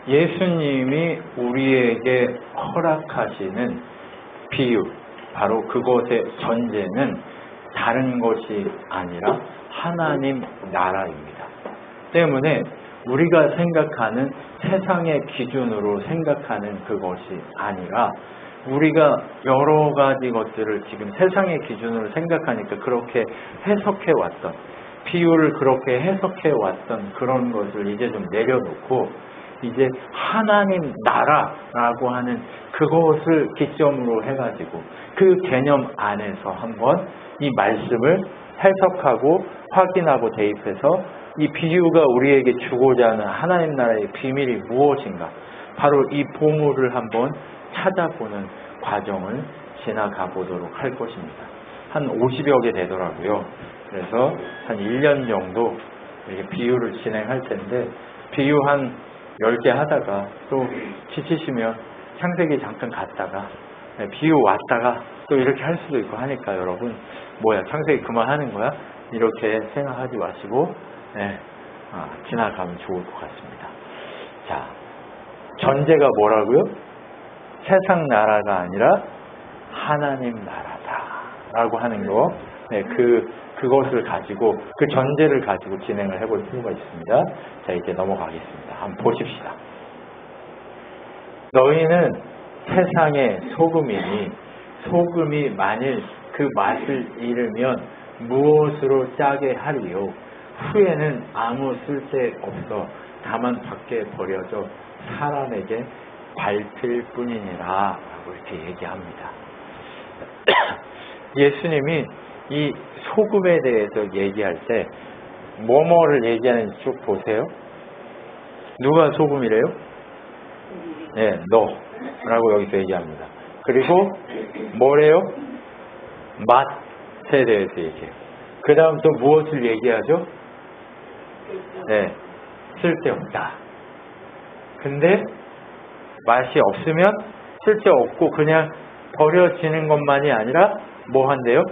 예수님이 우리에게 허락하시는 비유, 바로 그것의 전제는 다른 것이 아니라 하나님 나라입니다. 때문에 우리가 생각하는 세상의 기준으로 생각하는 그것이 아니라 우리가 여러 가지 것들을 지금 세상의 기준으로 생각하니까 그렇게 해석해 왔던, 비유를 그렇게 해석해 왔던 그런 것을 이제 좀 내려놓고 이제 하나님 나라라고 하는 그것을 기점으로 해가지고 그 개념 안에서 한번 이 말씀을 해석하고 확인하고 대입해서 이 비유가 우리에게 주고자 하는 하나님 나라의 비밀이 무엇인가, 바로 이 보물을 한번 찾아보는 과정을 지나가 보도록 할 것입니다. 한 50여 개 되더라고요. 그래서 한 1년 정도 이렇게 비유를 진행할 텐데, 비유 한 10개 하다가 또 지치시면 창세기 잠깐 갔다가 비유 왔다가 또 이렇게 할 수도 있고 하니까 여러분, 뭐야 창세기 그만하는 거야? 이렇게 생각하지 마시고 지나가면 좋을 것 같습니다. 자, 전제가 뭐라고요? 세상 나라가 아니라 하나님 나라다라고 하는 거, 그것을 가지고, 그 전제를 가지고 진행을 해볼 필요가 있습니다. 자, 이제 넘어가겠습니다. 한번 보십시다. 너희는 세상의 소금이니 소금이 만일 그 맛을 잃으면 무엇으로 짜게 하리요? 후에는 아무 쓸데 없어 다만 밖에 버려져 사람에게 밟힐 뿐이니라 라고 이렇게 얘기합니다. 예수님이 이 소금에 대해서 얘기할 때 뭐뭐를 얘기하는지 쭉 보세요. 누가 소금이래요? 네, 너라고 여기서 얘기합니다. 그리고 뭐래요? 맛에 대해서 얘기해요. 그 다음 또 무엇을 얘기하죠? 네, 쓸데없다. 근데 맛이 없으면 쓸데없고 그냥 버려지는 것만이 아니라 뭐 한대요?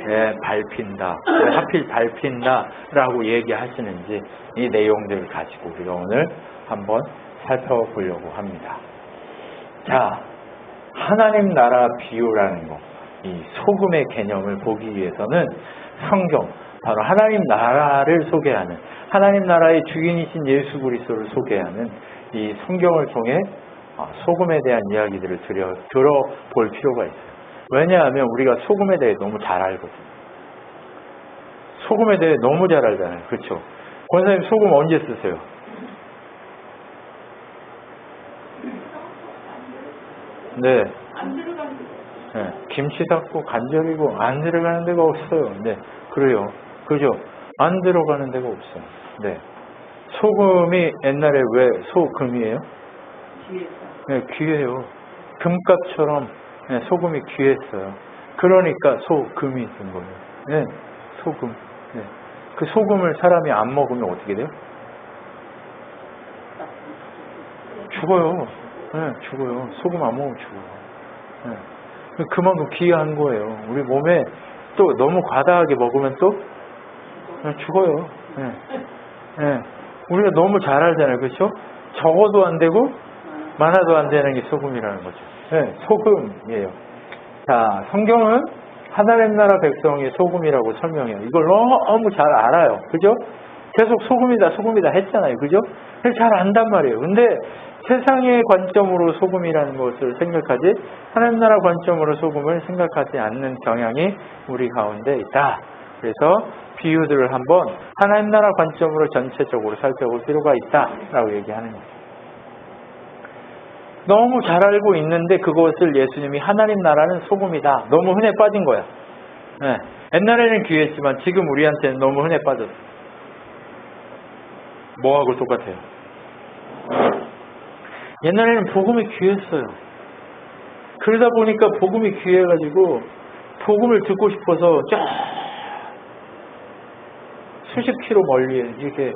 네, 밟힌다. 왜 하필 밟힌다라고 얘기하시는지 이 내용들을 가지고 우리가 오늘 한번 살펴보려고 합니다. 자, 하나님 나라 비유라는 거, 이 소금의 개념을 보기 위해서는 성경, 바로 하나님 나라를 소개하는, 하나님 나라의 주인이신 예수 그리스도를 소개하는 이 성경을 통해 소금에 대한 이야기들을 들어볼 필요가 있어요. 왜냐하면 우리가 소금에 대해 너무 잘 알거든요. 소금에 대해 너무 잘 알잖아요. 그렇죠? 권사님 소금 언제 쓰세요? 네. 네. 김치 담고 간절이고 안 들어가는 데가 없어요. 네. 그래요. 그죠? 안 들어가는 데가 없어요. 네. 소금이 옛날에 왜 소금이에요? 네, 귀해요. 금값처럼 소금이 귀했어요. 그러니까 소금이 된 거예요. 네, 소금. 네. 그 소금을 사람이 안 먹으면 어떻게 돼요? 죽어요. 네, 죽어요. 소금 안 먹으면 죽어요. 네. 그만큼 귀한 거예요. 우리 몸에 또 너무 과다하게 먹으면 또 죽어요. 네. 네. 우리가 너무 잘 알잖아요. 그렇죠? 적어도 안 되고 많아도 안 되는 게 소금이라는 거죠. 네, 소금이에요. 자, 성경은 하나님 나라 백성의 소금이라고 설명해요. 이걸 너무 잘 알아요. 그죠? 계속 소금이다 했잖아요. 그죠? 잘 안단 말이에요. 근데 세상의 관점으로 소금이라는 것을 생각하지 하나님 나라 관점으로 소금을 생각하지 않는 경향이 우리 가운데 있다. 그래서 비유들을 한번 하나님 나라 관점으로 전체적으로 살펴볼 필요가 있다라고 얘기하는 거죠. 너무 잘 알고 있는데 그것을 예수님이 하나님 나라는 소금이다. 너무 흔해 빠진 거야. 네. 옛날에는 귀했지만 지금 우리한테는 너무 흔해 빠졌어. 뭐하고 똑같아요? 옛날에는 복음이 귀했어요. 그러다 보니까 복음이 귀해가지고 복음을 듣고 싶어서 수십 킬로 멀리 이렇게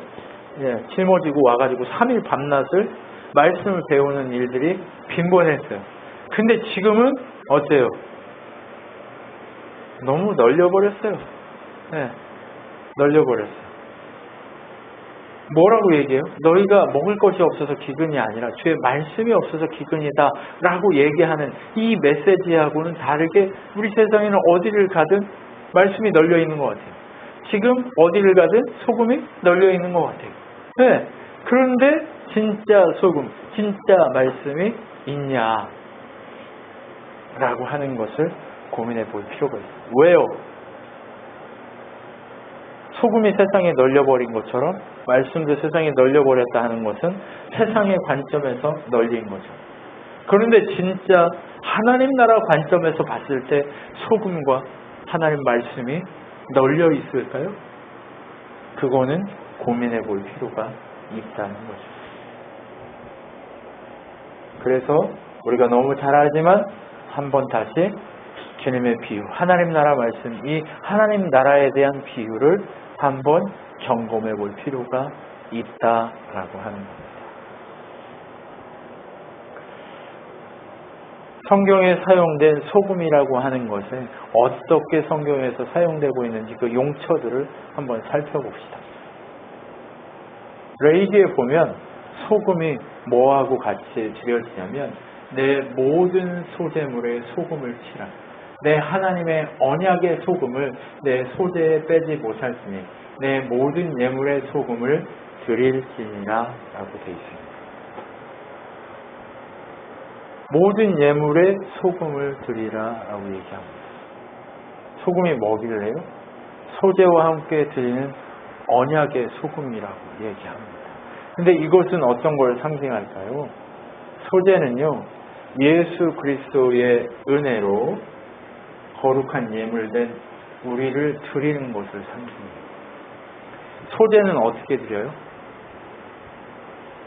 짊어지고 와가지고 3일 밤낮을 말씀을 배우는 일들이 빈번했어요. 근데 지금은 어때요? 너무 널려버렸어요. 네, 널려버렸어요. 뭐라고 얘기해요? 너희가 먹을 것이 없어서 기근이 아니라 주의 말씀이 없어서 기근이다 라고 얘기하는 이 메시지하고는 다르게 우리 세상에는 어디를 가든 말씀이 널려 있는 것 같아요. 지금 어디를 가든 소금이 널려 있는 것 같아요. 네. 그런데 진짜 소금, 진짜 말씀이 있냐 라고 하는 것을 고민해 볼 필요가 있어요. 왜요? 소금이 세상에 널려버린 것처럼 말씀도 세상에 널려버렸다 하는 것은 세상의 관점에서 널린 거죠. 그런데 진짜 하나님 나라 관점에서 봤을 때 소금과 하나님 말씀이 널려 있을까요? 그거는 고민해 볼 필요가 있다는 거죠. 그래서 우리가 너무 잘 알지만 한번 다시 주님의 비유, 하나님 나라 말씀, 이 하나님 나라에 대한 비유를 한번 점검해 볼 필요가 있다라고 하는 겁니다. 성경에 사용된 소금이라고 하는 것은 어떻게 성경에서 사용되고 있는지 그 용처들을 한번 살펴봅시다. 레위기에 보면 소금이 뭐하고 같이 드려지냐면 내 모든 소재물에 소금을 치라. 내 하나님의 언약의 소금을 내 소재에 빼지 못할지니 내 모든 예물의 소금을 드릴지니라 라고 되어 있습니다. 모든 예물에 소금을 드리라 라고 얘기합니다. 소금이 뭐길래요? 소재와 함께 드리는 언약의 소금이라고 얘기합니다. 근데 이것은 어떤 걸 상징할까요? 소재는요, 예수 그리스도의 은혜로 거룩한 예물된 우리를 드리는 것을 상징해요. 소재는 어떻게 드려요?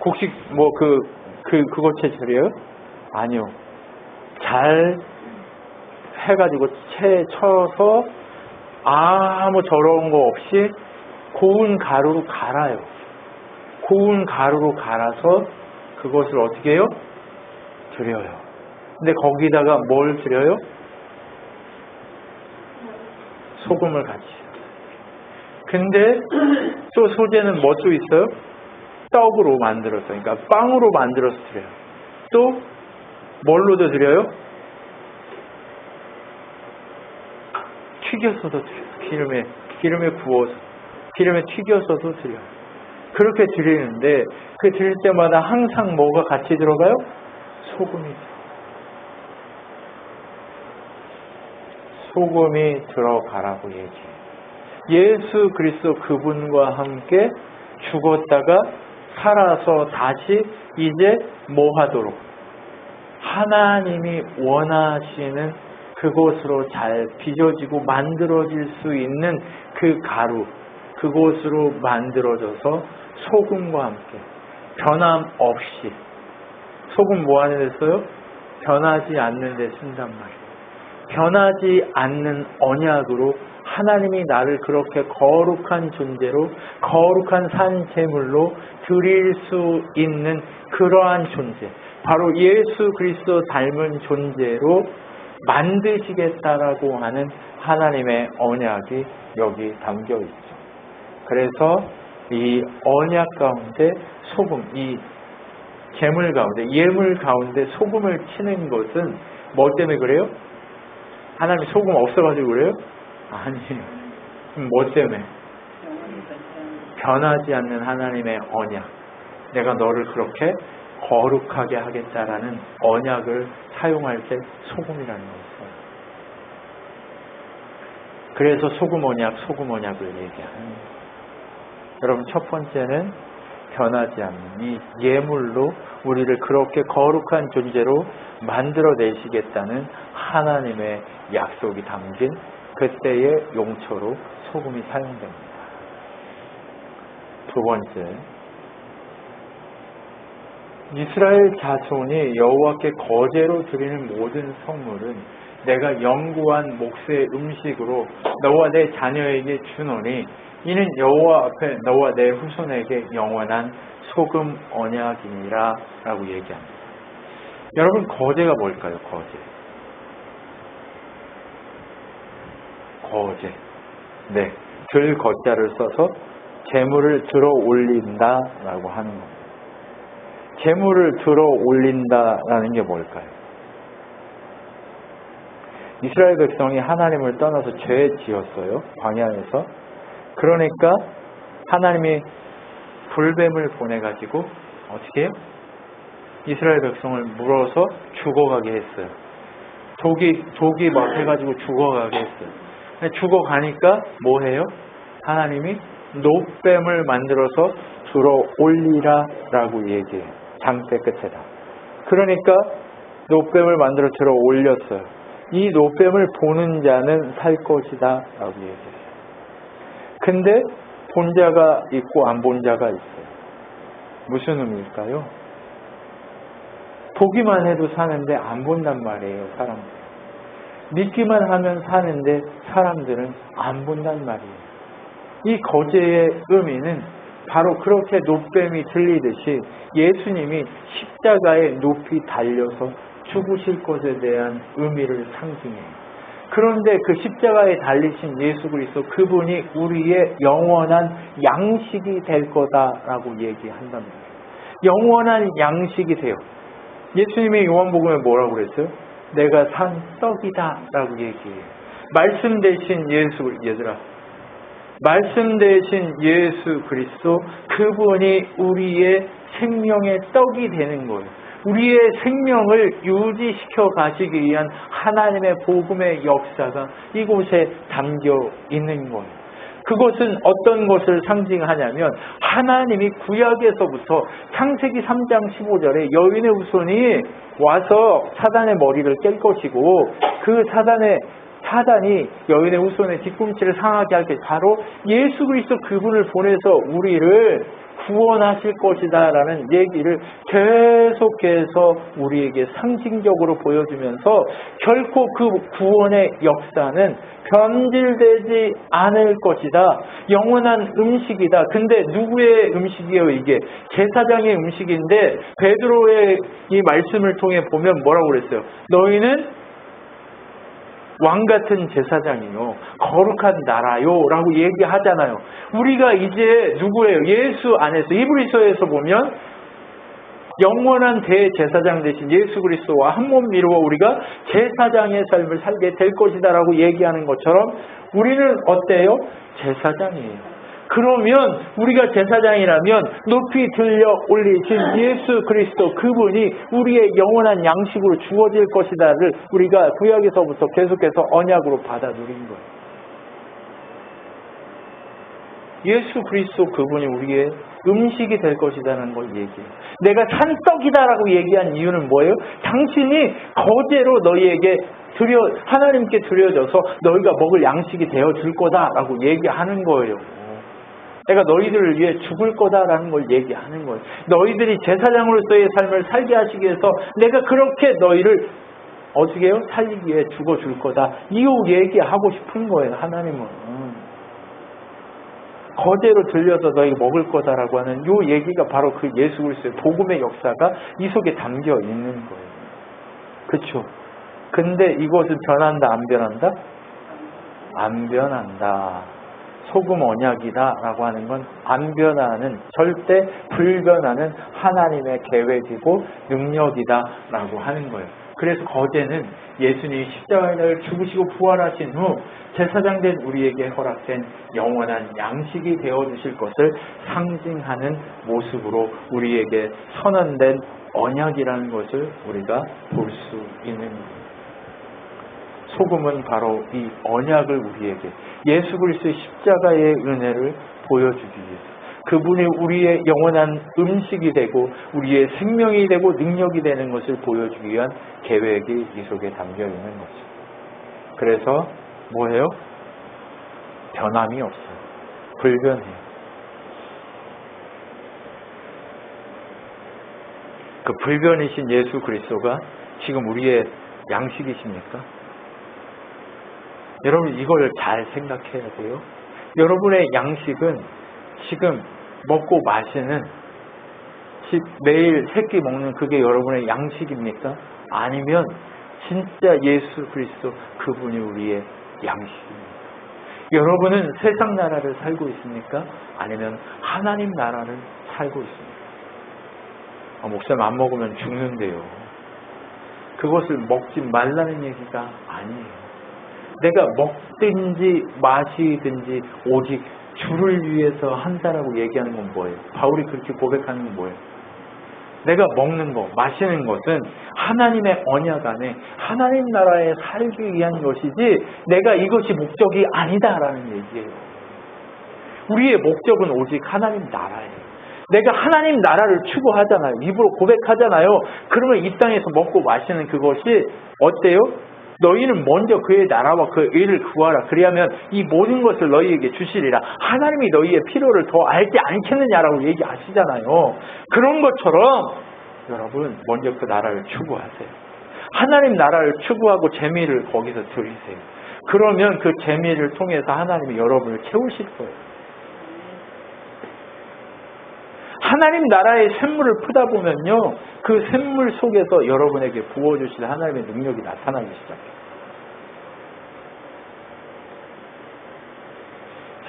곡식 그것에 드려요? 아니요. 잘 해가지고 채 쳐서 아무 더러운 거 없이 고운 가루로 갈아요. 고운 가루로 갈아서 그것을 어떻게 해요? 드려요. 근데 거기다가 뭘 드려요? 소금을 같이. 근데 또 소재는 뭐 또 있어요? 떡으로 만들어서, 그러니까 빵으로 만들어서 드려요. 또 뭘로도 드려요? 튀겨서도 드려요. 기름에 구워서, 기름에 튀겨서도 드려요. 그렇게 드리는데 그 드릴 때마다 항상 뭐가 같이 들어가요? 소금이 들어가요. 소금이 들어가라고 얘기해요. 예수 그리스도 그분과 함께 죽었다가 살아서 다시 이제 뭐 하도록? 하나님이 원하시는 그곳으로 잘 빚어지고 만들어질 수 있는 그 가루, 그곳으로 만들어져서 소금과 함께 변함없이, 소금 뭐 하는 데 써요? 변하지 않는 데 쓴단 말이에요. 변하지 않는 언약으로 하나님이 나를 그렇게 거룩한 존재로, 거룩한 산 제물로 드릴 수 있는 그러한 존재, 바로 예수 그리스도 닮은 존재로 만드시겠다라고 하는 하나님의 언약이 여기 담겨 있죠. 그래서 이 언약 가운데 소금, 이 제물 가운데, 예물 가운데 소금을 치는 것은 뭐 때문에 그래요? 하나님이 소금 없어가지고 그래요? 아니에요. 그럼 뭐 때문에? 변하지 않는 하나님의 언약. 내가 너를 그렇게 거룩하게 하겠다라는 언약을 사용할 때 소금이라는 것이에요. 그래서 소금 언약을 얘기하는. 여러분, 첫 번째는 변하지 않는 이 예물로 우리를 그렇게 거룩한 존재로 만들어내시겠다는 하나님의 약속이 담긴 그때의 용처로 소금이 사용됩니다. 두 번째, 이스라엘 자손이 여호와께 거제로 드리는 모든 성물은 내가 영구한 몫의 음식으로 너와 내 자녀에게 주노니 이는 여호와 앞에 너와 내 후손에게 영원한 소금 언약이니라 라고 얘기합니다. 여러분, 거제가 뭘까요? 거제. 네, 들 거자를 써서 재물을 들어 올린다라고 하는 겁니다. 재물을 들어 올린다라는 게 뭘까요? 이스라엘 백성이 하나님을 떠나서 죄 지었어요. 광야에서. 그러니까 하나님이 불뱀을 보내가지고 어떻게 해요? 이스라엘 백성을 물어서 죽어가게 했어요. 독이 막 해가지고 죽어가게 했어요. 죽어가니까 뭐 해요? 하나님이 노뱀을 만들어서 들어 올리라 라고 얘기해요. 장대 끝에다. 그러니까 노뱀을 만들어 들어 올렸어요. 이 노뱀을 보는 자는 살 것이다 라고 얘기해요. 근데 본 자가 있고 안 본 자가 있어요. 무슨 의미일까요? 보기만 해도 사는데 안 본단 말이에요, 사람들. 믿기만 하면 사는데 사람들은 안 본단 말이에요. 이 거제의 의미는 바로 그렇게 노뱀이 들리듯이 예수님이 십자가에 높이 달려서 죽으실 것에 대한 의미를 상징해요. 그런데 그 십자가에 달리신 예수 그리스도 그분이 우리의 영원한 양식이 될 거다라고 얘기한답니다. 영원한 양식이 돼요. 예수님이 요한복음에 뭐라고 그랬어요? 내가 산 떡이다 라고 얘기해요. 말씀 대신 예수, 얘들아, 말씀 대신 예수 그리스도 그분이 우리의 생명의 떡이 되는 거예요. 우리의 생명을 유지시켜 가시기 위한 하나님의 복음의 역사가 이곳에 담겨 있는 거예요. 그것은 어떤 것을 상징하냐면 하나님이 구약에서부터 창세기 3장 15절에 여인의 후손이 와서 사단의 머리를 깰 것이고 그 사단이 여인의 후손의 뒤꿈치를 상하게 할 때 바로 예수 그리스도 그분을 보내서 우리를 구원하실 것이다 라는 얘기를 계속해서 우리에게 상징적으로 보여주면서 결코 그 구원의 역사는 변질되지 않을 것이다. 영원한 음식이다. 근데 누구의 음식이에요 이게? 제사장의 음식인데 베드로의 이 말씀을 통해 보면 뭐라고 그랬어요? 너희는 왕같은 제사장이요 거룩한 나라요 라고 얘기하잖아요. 우리가 이제 누구예요? 예수 안에서 히브리서에서 보면 영원한 대제사장 되신 예수 그리스도와 한 몸 이루어 우리가 제사장의 삶을 살게 될 것이다 라고 얘기하는 것처럼 우리는 어때요? 제사장이에요. 그러면 우리가 제사장이라면 높이 들려 올리신 예수 그리스도 그분이 우리의 영원한 양식으로 주어질 것이다를 우리가 구약에서부터 계속해서 언약으로 받아 누린 거예요. 예수 그리스도 그분이 우리의 음식이 될 것이라는 걸 얘기해요. 내가 산떡이다라고 얘기한 이유는 뭐예요? 당신이 거제로 너희에게 하나님께 드려져서 너희가 먹을 양식이 되어줄 거다라고 얘기하는 거예요. 내가 너희들을 위해 죽을 거다라는 걸 얘기하는 거예요. 너희들이 제사장으로서의 삶을 살게 하시기 위해서 내가 그렇게 너희를 어떻게 해요? 살리기 위해 죽어줄 거다. 이 얘기하고 싶은 거예요. 하나님은. 거제로 들려서 너희 먹을 거다라고 하는 이 얘기가 바로 그 예수 그리스도의 복음의 역사가 이 속에 담겨 있는 거예요. 그렇죠? 근데 이것은 변한다 안 변한다? 안 변한다. 소금 언약이다라고 하는 건 안 변하는, 절대 불변하는 하나님의 계획이고 능력이다라고 하는 거예요. 그래서 거제는 예수님이 십자가에 죽으시고 부활하신 후 제사장된 우리에게 허락된 영원한 양식이 되어주실 것을 상징하는 모습으로 우리에게 선언된 언약이라는 것을 우리가 볼 수 있는 거예요. 소금은 바로 이 언약을 우리에게 예수 그리스도의 십자가의 은혜를 보여주기 위해서 그분이 우리의 영원한 음식이 되고 우리의 생명이 되고 능력이 되는 것을 보여주기 위한 계획이 이 속에 담겨 있는 거죠. 그래서 뭐예요? 변함이 없어요. 불변해요. 그 불변이신 예수 그리스도가 지금 우리의 양식이십니까? 여러분 이걸 잘 생각해야 돼요. 여러분의 양식은 지금 먹고 마시는 매일 새끼 먹는 그게 여러분의 양식입니까? 아니면 진짜 예수 그리스도 그분이 우리의 양식입니다. 여러분은 세상 나라를 살고 있습니까? 아니면 하나님 나라를 살고 있습니까? 목사님 안 먹으면 죽는데요. 그것을 먹지 말라는 얘기가 아니에요. 내가 먹든지 마시든지 오직 주를 위해서 한다라고 얘기하는 건 뭐예요? 바울이 그렇게 고백하는 건 뭐예요? 내가 먹는 거, 마시는 것은 하나님의 언약 안에 하나님 나라에 살기 위한 것이지 내가 이것이 목적이 아니다라는 얘기예요. 우리의 목적은 오직 하나님 나라예요. 내가 하나님 나라를 추구하잖아요. 입으로 고백하잖아요. 그러면 이 땅에서 먹고 마시는 그것이 어때요? 너희는 먼저 그의 나라와 그 의를 구하라. 그리하면 이 모든 것을 너희에게 주시리라. 하나님이 너희의 필요를 더 알지 않겠느냐라고 얘기하시잖아요. 그런 것처럼 여러분 먼저 그 나라를 추구하세요. 하나님 나라를 추구하고 재미를 거기서 들이세요. 그러면 그 재미를 통해서 하나님이 여러분을 채우실 거예요. 하나님 나라의 샘물을 푸다 보면요, 그 샘물 속에서 여러분에게 부어주실 하나님의 능력이 나타나기 시작해요.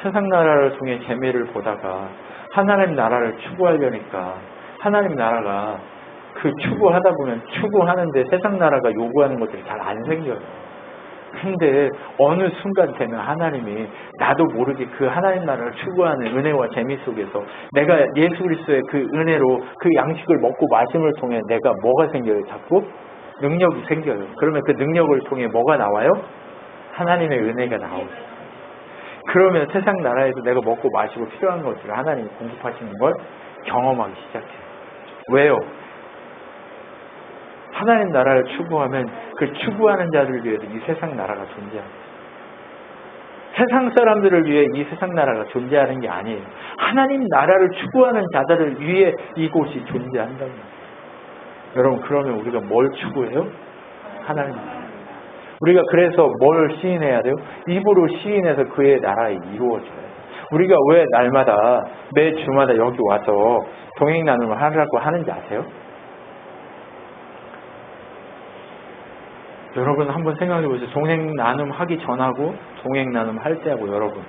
세상 나라를 통해 재미를 보다가 하나님 나라를 추구하려니까 하나님 나라가 그 추구하다 보면 추구하는데 세상 나라가 요구하는 것들이 잘 안 생겨요. 근데 어느 순간 되면 하나님이 나도 모르게 그 하나님 나라를 추구하는 은혜와 재미 속에서 내가 예수 그리스도의 그 은혜로 그 양식을 먹고 마심을 통해 내가 뭐가 생겨요? 자꾸 능력이 생겨요. 그러면 그 능력을 통해 뭐가 나와요? 하나님의 은혜가 나오죠. 그러면 세상 나라에서 내가 먹고 마시고 필요한 것들을 하나님이 공급하시는 걸 경험하기 시작해요. 왜요? 하나님 나라를 추구하면 그 추구하는 자들을 위해서 이 세상 나라가 존재합니다. 세상 사람들을 위해 이 세상 나라가 존재하는 게 아니에요. 하나님 나라를 추구하는 자들을 위해 이곳이 존재한다는 거예요. 여러분, 그러면 우리가 뭘 추구해요? 하나님 나라. 우리가 그래서 뭘 시인해야 돼요? 입으로 시인해서 그의 나라에 이루어져요. 우리가 왜 날마다 매 주마다 여기 와서 동행 나눔을 하려고 하는지 아세요? 여러분 한번 생각해 보세요. 동행 나눔 하기 전하고 동행 나눔 할 때하고 여러분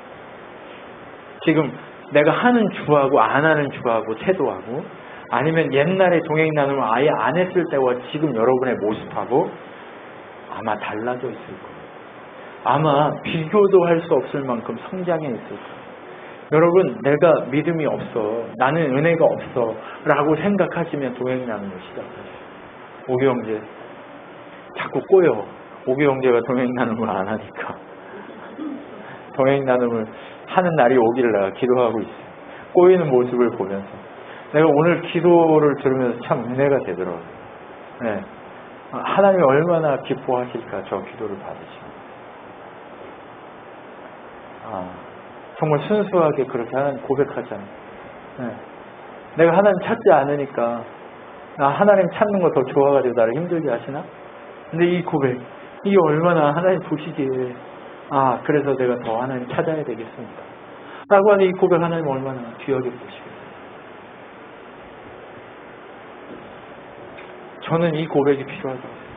지금 내가 하는 주하고 안 하는 주하고 태도하고 아니면 옛날에 동행 나눔을 아예 안 했을 때와 지금 여러분의 모습하고 아마 달라져 있을 거예요. 아마 비교도 할 수 없을 만큼 성장해 있을 거예요. 여러분, 내가 믿음이 없어, 나는 은혜가 없어 라고 생각하시면 동행 나눔을 시작하세요. 오기 형제 자꾸 꼬여. 오기 형제가 동행 나눔을 안 하니까 동행 나눔을 하는 날이 오기를 내가 기도하고 있어요. 꼬이는 모습을 보면서 내가 오늘 기도를 들으면서 참 은혜가 되더라고요. 네. 하나님이 얼마나 기뻐하실까, 저 기도를 받으시고. 정말 순수하게 그렇게 하나님 고백하잖아요. 네. 내가 하나님 찾지 않으니까 하나님 찾는 거 더 좋아가지고 나를 힘들게 하시나? 근데 이 고백, 이게 얼마나 하나님 보시기에 그래서 내가 더 하나님 찾아야 되겠습니다 라고 하는 이 고백 하나님 얼마나 귀하게 보시겠어요. 저는 이 고백이 필요하다고 생각해요.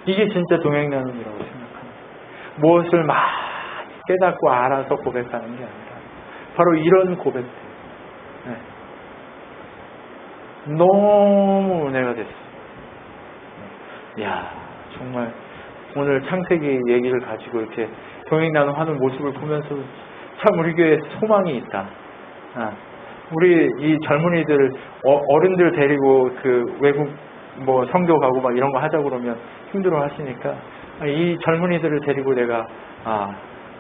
이게 진짜 동행 나눔이라고 생각합니다. 무엇을 많이 깨닫고 알아서 고백하는 게 아니라 바로 이런 고백들. 네. 너무 은혜가 됐어요. 이야, 정말 오늘 창세기 얘기를 가지고 이렇게 동행 나눔하는 모습을 보면서 참 우리 교회에 소망이 있다. 우리 이 젊은이들 어른들 데리고 그 외국 뭐 성교 가고 막 이런 거 하자고 그러면 힘들어 하시니까 이 젊은이들을 데리고 내가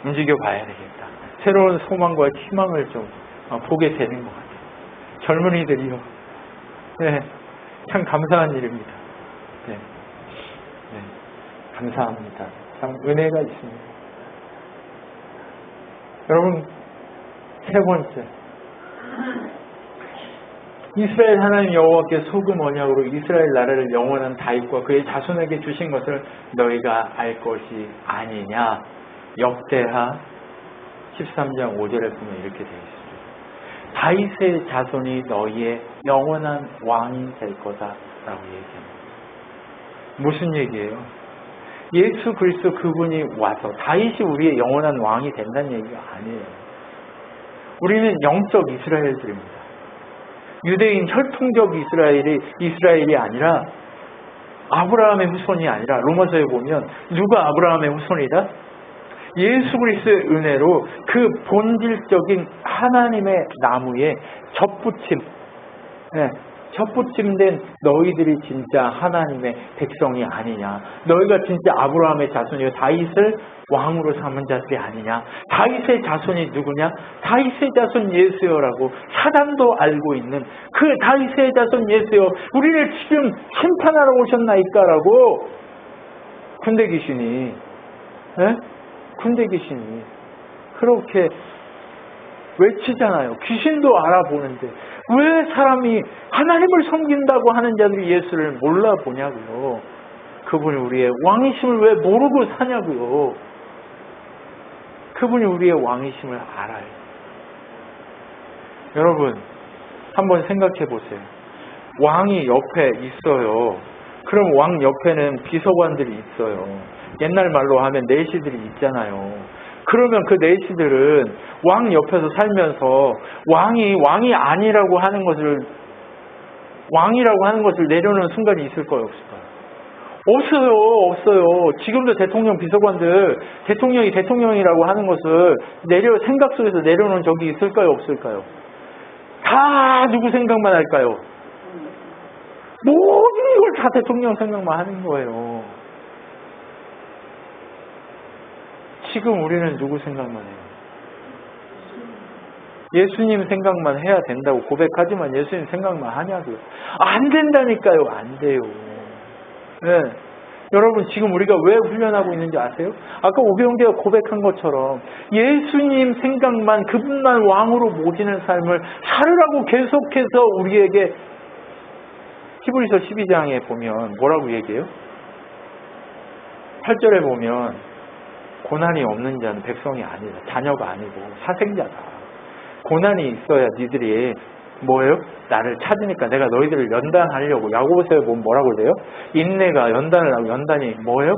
움직여 봐야 되겠다. 새로운 소망과 희망을 좀 보게 되는 것 같아요. 젊은이들이요. 네, 참 감사한 일입니다. 네. 네, 감사합니다. 참 은혜가 있습니다. 여러분, 세 번째, 이스라엘 하나님 여호와께 소금 언약으로 이스라엘 나라를 영원한 다윗과 그의 자손에게 주신 것을 너희가 알 것이 아니냐. 역대하 13장 5절에 보면 이렇게 되어 있습니다. 다윗의 자손이 너희의 영원한 왕이 될 거다 라고 얘기합니다. 무슨 얘기예요? 예수 그리스도 그분이 와서 다윗이 우리의 영원한 왕이 된다는 얘기가 아니에요. 우리는 영적 이스라엘들입니다. 유대인 혈통적 이스라엘이 아니라 아브라함의 후손이 아니라 로마서에 보면 누가 아브라함의 후손이다? 예수 그리스도의 은혜로 그 본질적인 하나님의 나무에 젖붙임된 너희들이 진짜 하나님의 백성이 아니냐. 너희가 진짜 아브라함의 자손이요 다윗을 왕으로 삼은 자들이 아니냐. 다윗의 자손이 누구냐? 다윗의 자손 예수여라고 사단도 알고 있는 그 다윗의 자손 예수여, 우리를 지금 심판하러 오셨나이까라고 군대 귀신이 그렇게 외치잖아요. 귀신도 알아보는데 왜 사람이 하나님을 섬긴다고 하는 자들이 예수를 몰라보냐고요. 그분이 우리의 왕이심을 왜 모르고 사냐고요. 그분이 우리의 왕이심을 알아요. 여러분 한번 생각해 보세요. 왕이 옆에 있어요. 그럼 왕 옆에는 비서관들이 있어요. 옛날 말로 하면 내시들이 있잖아요. 그러면 그 내시들은 왕 옆에서 살면서 왕이 아니라고 하는 것을 왕이라고 하는 것을 내려놓는 순간이 있을까요, 없을까요? 없어요. 지금도 대통령 비서관들 대통령이 대통령이라고 하는 것을 생각 속에서 내려놓은 적이 있을까요, 없을까요? 다 누구 생각만 할까요? 모든 걸 다 대통령 생각만 하는 거예요. 지금 우리는 누구 생각만 해요? 예수님 생각만 해야 된다고 고백하지만 예수님 생각만 하냐고요? 안 된다니까요. 안 돼요. 네. 여러분 지금 우리가 왜 훈련하고 있는지 아세요? 아까 오병재가 고백한 것처럼 예수님 생각만, 그분만 왕으로 모시는 삶을 살으라고 계속해서 우리에게 히브리서 12장에 보면 뭐라고 얘기해요? 8절에 보면 고난이 없는 자는 백성이 아니다. 자녀가 아니고 사생자다. 고난이 있어야 니들이 뭐예요? 나를 찾으니까 내가 너희들을 연단하려고. 야고보서에 보면 뭐라고 그래요? 인내가 연단을 하고 연단이 뭐예요?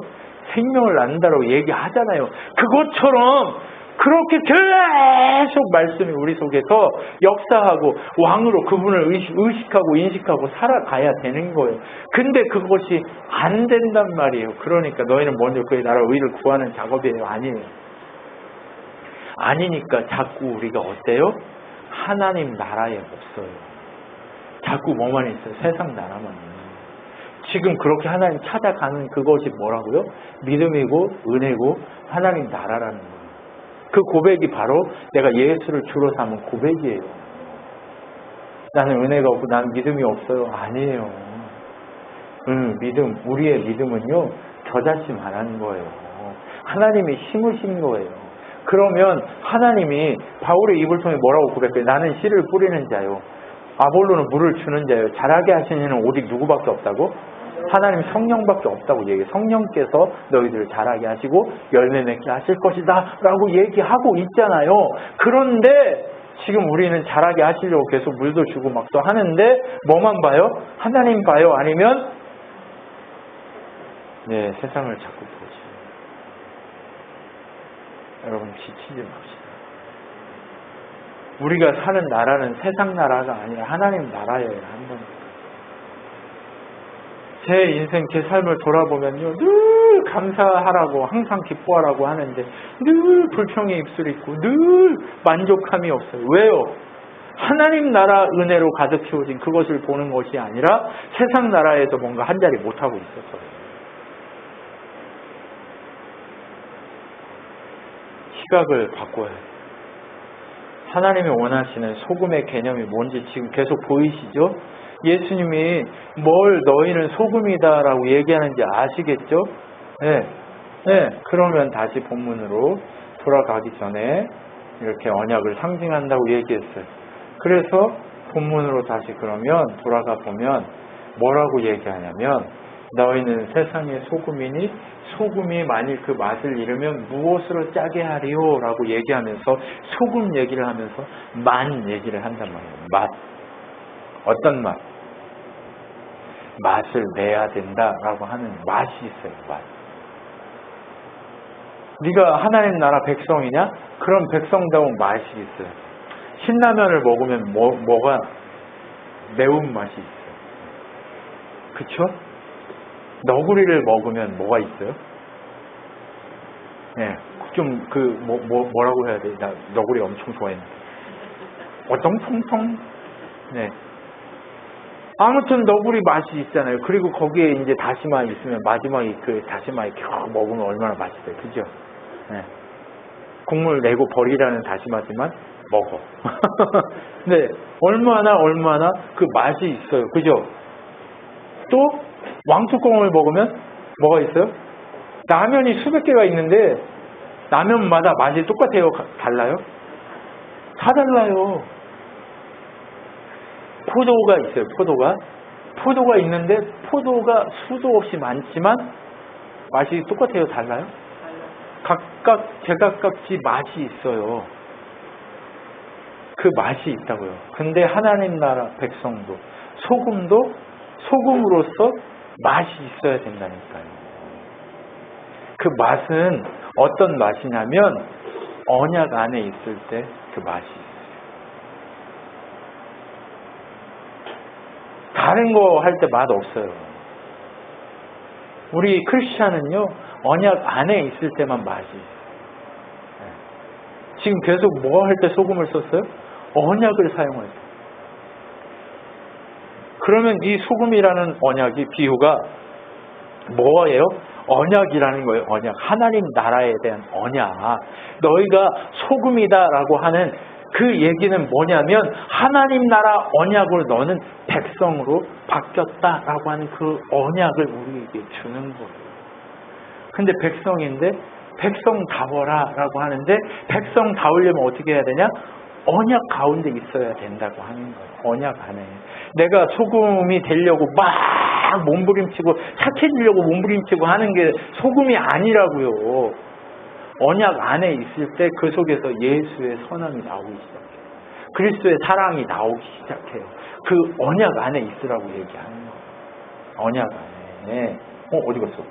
생명을 낳는다라고 얘기하잖아요. 그것처럼 그렇게 계속 말씀이 우리 속에서 역사하고 왕으로 그분을 의식하고 인식하고 살아가야 되는 거예요. 근데 그것이 안 된단 말이에요. 그러니까 너희는 먼저 그의 나라 의를 구하는 작업이에요. 아니에요. 아니니까 자꾸 우리가 어때요? 하나님 나라에 없어요. 자꾸 뭐만 있어요? 세상 나라만 있어요. 지금 그렇게 하나님 찾아가는 그것이 뭐라고요? 믿음이고 은혜고 하나님 나라라는 거예요. 그 고백이 바로 내가 예수를 주로 삼은 고백이에요. 나는 은혜가 없고 나는 믿음이 없어요. 아니에요. 우리의 믿음은요, 저자씨 말하는 거예요. 하나님이 심으신 거예요. 그러면 하나님이 바울의 입을 통해 뭐라고 고백해요? 나는 씨를 뿌리는 자요. 아볼로는 물을 주는 자요. 자라게 하시는 이는 오직 누구밖에 없다고? 하나님 성령밖에 없다고 얘기해요. 성령께서 너희들을 자라게 하시고 열매 맺게 하실 것이다 라고 얘기하고 있잖아요. 그런데 지금 우리는 자라게 하시려고 계속 물도 주고 막 또 하는데 뭐만 봐요? 하나님 봐요? 아니면 세상을 자꾸 보지. 여러분 지치지 맙시다. 우리가 사는 나라는 세상 나라가 아니라 하나님 나라예요. 한번 제 인생, 제 삶을 돌아보면요, 늘 감사하라고, 항상 기뻐하라고 하는데 늘 불평의 입술이 있고 늘 만족함이 없어요. 왜요? 하나님 나라 은혜로 가득 채워진 그것을 보는 것이 아니라 세상 나라에서 뭔가 한 자리 못하고 있었어요. 시각을 바꿔야 해요. 하나님이 원하시는 소금의 개념이 뭔지 지금 계속 보이시죠? 예수님이 뭘 너희는 소금이다라고 얘기하는지 아시겠죠? 네. 그러면 다시 본문으로 돌아가기 전에 이렇게 언약을 상징한다고 얘기했어요. 그래서 본문으로 다시 그러면 돌아가 보면 뭐라고 얘기하냐면 너희는 세상의 소금이니 소금이 만일 그 맛을 잃으면 무엇으로 짜게 하리요? 라고 얘기하면서 소금 얘기를 하면서 만 얘기를 한단 말이에요. 맛. 어떤 맛? 맛을 내야 된다라고 하는 맛이 있어요. 맛. 네가 하나님 나라 백성이냐? 그럼 백성다운 맛이 있어요. 신라면을 먹으면 뭐가 매운맛이 있어요. 그쵸? 너구리를 먹으면 뭐가 있어요? 네, 좀 뭐라고 해야 돼? 나 너구리 엄청 좋아했는데. 어정통통? 네. 아무튼 너구리 맛이 있잖아요. 그리고 거기에 이제 다시마 있으면 마지막에 그 다시마 이렇게 먹으면 얼마나 맛있어요. 그죠? 네. 국물 내고 버리라는 다시마지만 먹어. 네. 얼마나 그 맛이 있어요. 그죠? 또 왕뚜껑을 먹으면 뭐가 있어요? 라면이 수백 개가 있는데 라면마다 맛이 똑같아요? 달라요? 다 달라요. 포도가 있어요. 포도가 있는데 포도가 수도 없이 많지만 맛이 똑같아요? 달라요? 각각 제각각지 맛이 있어요. 그 맛이 있다고요. 근데 하나님 나라 백성도 소금도 소금으로서 맛이 있어야 된다니까요. 그 맛은 어떤 맛이냐면 언약 안에 있을 때 그 맛이 있어요. 다른 거 할 때 맛 없어요. 우리 크리스찬은요 언약 안에 있을 때만 맛이 있어요. 지금 계속 뭐 할 때 소금을 썼어요? 언약을 사용할 때. 그러면 이 소금이라는 언약이 비유가 뭐예요? 언약이라는 거예요. 언약. 하나님 나라에 대한 언약. 너희가 소금이다라고 하는 그 얘기는 뭐냐면 하나님 나라 언약으로 너는 백성으로 바뀌었다라고 하는 그 언약을 우리에게 주는 거예요. 근데 백성인데 백성다워라라고 하는데 백성다우려면 어떻게 해야 되냐? 언약 가운데 있어야 된다고 하는 거예요. 언약 안에. 내가 소금이 되려고 막 몸부림치고 착해지려고 몸부림치고 하는 게 소금이 아니라고요. 언약 안에 있을 때 그 속에서 예수의 선함이 나오기 시작해요. 그리스도의 사랑이 나오기 시작해요. 그 언약 안에 있으라고 얘기하는 거예요. 언약 안에. 어디 갔어?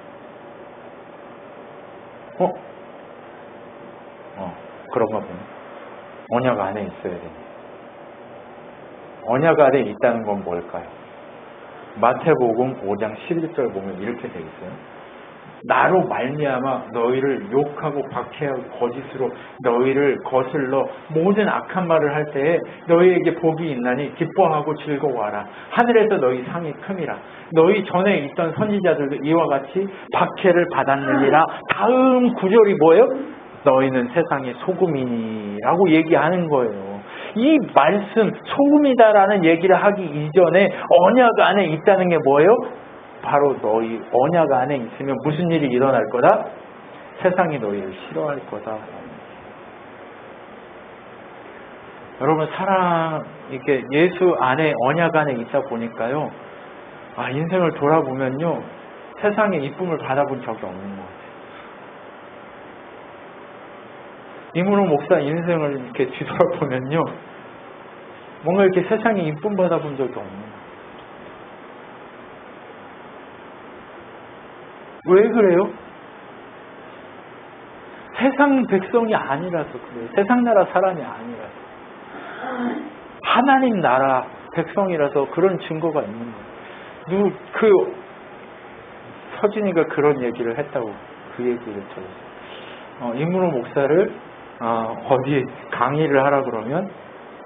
그런가 보네. 언약 안에 있어야 됩니다. 언약 안에 있다는 건 뭘까요? 마태복음 5장 11절 보면 이렇게 되어 있어요. 나로 말미암아 너희를 욕하고 박해하고 거짓으로 너희를 거슬러 모든 악한 말을 할 때에 너희에게 복이 있나니 기뻐하고 즐거워하라. 하늘에서 너희 상이 큼이라. 너희 전에 있던 선지자들도 이와 같이 박해를 받았느니라. 다음 구절이 뭐예요? 너희는 세상의 소금이니라고 얘기하는 거예요. 이 말씀 소금이다라는 얘기를 하기 이전에 언약 안에 있다는 게 뭐예요? 바로 너희 언약 안에 있으면 무슨 일이 일어날 거다? 세상이 너희를 싫어할 거다. 여러분 사랑 이렇게 예수 안에 언약 안에 있다 보니까요. 인생을 돌아보면요. 세상의 이쁨을 받아본 적이 없는 것 같아요. 이문호 목사 인생을 이렇게 뒤돌아보면요. 뭔가 이렇게 세상에 이쁨 받아본 적이 없는 거예요. 왜 그래요? 세상 백성이 아니라서 그래요. 세상 나라 사람이 아니라서. 하나님 나라 백성이라서 그런 증거가 있는 거예요. 서진이가 그런 얘기를 했다고 그 얘기를 들었어요. 이문호 목사를 어디 강의를 하라 그러면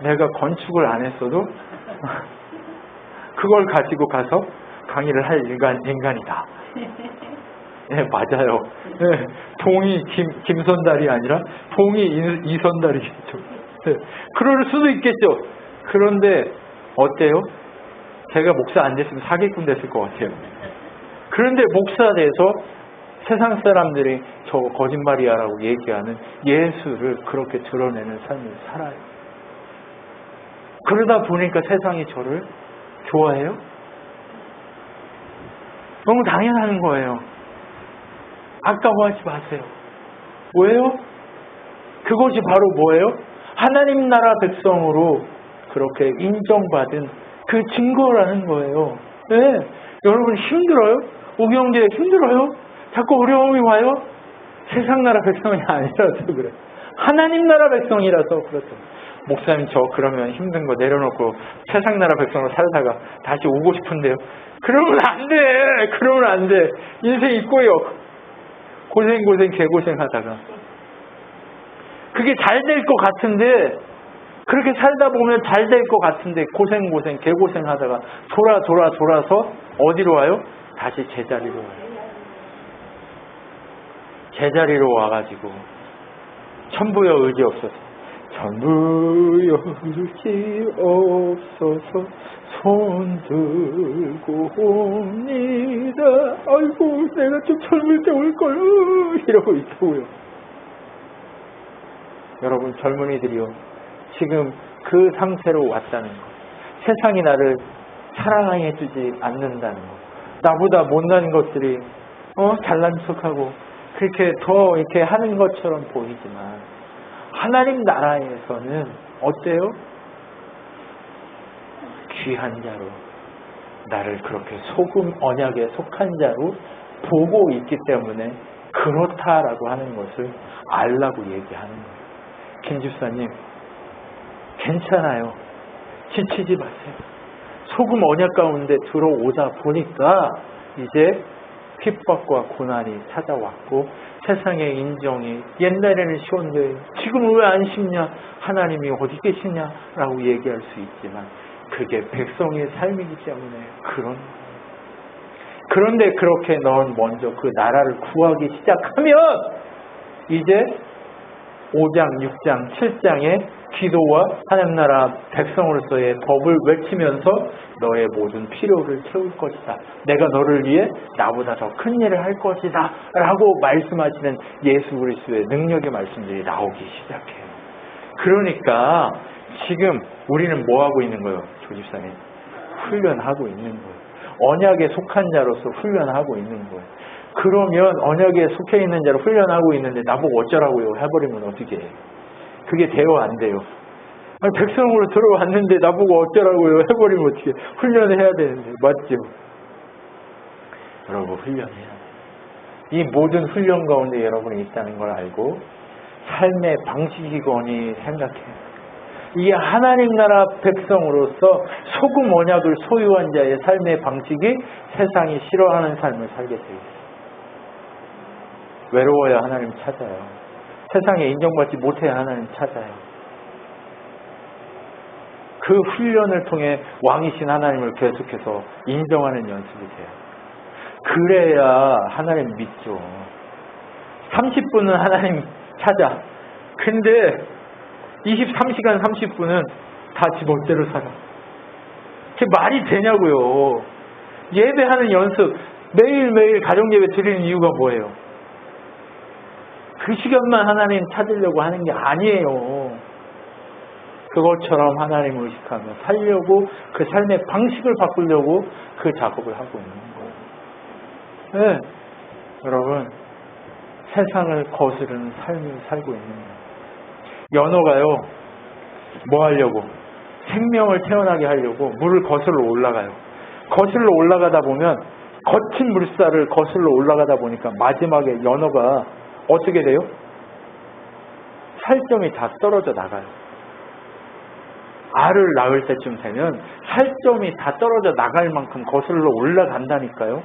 내가 건축을 안 했어도 그걸 가지고 가서 강의를 할 인간이다. 네, 맞아요. 네, 동이 김선달이 아니라 동이 이선달이겠죠. 네, 그럴 수도 있겠죠. 그런데 어때요? 제가 목사 안 됐으면 사기꾼 됐을 것 같아요. 그런데 목사 돼서 세상 사람들이 저 거짓말이야라고 얘기하는 예수를 그렇게 드러내는 삶을 살아요. 그러다 보니까 세상이 저를 좋아해요? 너무 당연한 거예요. 아까워하지 마세요. 왜요? 그것이 바로 뭐예요? 하나님 나라 백성으로 그렇게 인정받은 그 증거라는 거예요. 네. 여러분 힘들어요? 오경제 힘들어요? 자꾸 어려움이 와요? 세상 나라 백성이 아니라서 그래. 하나님 나라 백성이라서 그렇다. 목사님 저 그러면 힘든 거 내려놓고 세상 나라 백성으로 살다가 다시 오고 싶은데요. 그러면 안 돼. 그러면 안 돼. 인생 있고요. 고생 개고생 하다가 그게 잘 될 것 같은데 그렇게 살다 보면 잘 될 것 같은데 고생 개고생 하다가 돌아서 어디로 와요? 다시 제자리로 와요. 제자리로 와가지고 천부여 의지 없어서 천부여 의지 없어서 손 들고 옵니다. 아이고 내가 좀 젊을 때 올걸 이러고 있다고요. 여러분 젊은이들이요. 지금 그 상태로 왔다는 거. 세상이 나를 사랑해주지 않는다는 거. 나보다 못난 것들이 잘난 척하고 그렇게 더 이렇게 하는 것처럼 보이지만 하나님 나라에서는 어때요? 귀한 자로 나를 그렇게 소금 언약에 속한 자로 보고 있기 때문에 그렇다라고 하는 것을 알라고 얘기하는 거예요. 김 집사님 괜찮아요. 지치지 마세요. 소금 언약 가운데 들어오다 보니까 이제 핍박과 고난이 찾아왔고 세상의 인정이 옛날에는 쉬웠는데 지금 왜 안 쉽냐? 하나님이 어디 계시냐라고 얘기할 수 있지만 그게 백성의 삶이기 때문에 그런 거예요. 그런데 그렇게 넌 먼저 그 나라를 구하기 시작하면 이제 5장, 6장, 7장의 기도와 하나님 나라 백성으로서의 법을 외치면서 너의 모든 필요를 채울 것이다. 내가 너를 위해 나보다 더 큰 일을 할 것이다. 라고 말씀하시는 예수 그리스도의 능력의 말씀들이 나오기 시작해요. 그러니까 지금 우리는 뭐 하고 있는 거예요? 조집사님 훈련하고 있는 거예요. 언약에 속한 자로서 훈련하고 있는 거예요. 그러면 언약에 속해 있는 자로 훈련하고 있는데 나보고 어쩌라고요? 해버리면 어떻게 해요? 그게 돼요? 안 돼요? 아니, 백성으로 들어왔는데 나보고 어쩌라고요? 해버리면 어떻게 해요? 훈련을 해야 되는데 맞죠? 여러분 훈련해야 돼요. 이 모든 훈련 가운데 여러분이 있다는 걸 알고 삶의 방식이거니 생각해요. 이 하나님 나라 백성으로서 소금 언약을 소유한 자의 삶의 방식이 세상이 싫어하는 삶을 살게 되어 있어요. 외로워야 하나님 찾아요. 세상에 인정받지 못해야 하나님 찾아요. 그 훈련을 통해 왕이신 하나님을 계속해서 인정하는 연습이 돼요. 그래야 하나님 믿죠. 30분은 하나님 찾아. 근데 23시간 30분은 다 지 멋대로 살아. 그게 말이 되냐고요. 예배하는 연습, 매일매일 가정예배 드리는 이유가 뭐예요? 그 시간만 하나님 찾으려고 하는 게 아니에요. 그것처럼 하나님을 의식하며 살려고 그 삶의 방식을 바꾸려고 그 작업을 하고 있는 거예요. 네. 여러분 세상을 거스르는 삶을 살고 있는 거예요. 연어가요 뭐 하려고? 생명을 태어나게 하려고 물을 거슬러 올라가요. 거슬러 올라가다 보면 거친 물살을 거슬러 올라가다 보니까 마지막에 연어가 어떻게 돼요? 살점이 다 떨어져 나가요. 알을 낳을 때쯤 되면 살점이 다 떨어져 나갈 만큼 거슬러 올라간다니까요.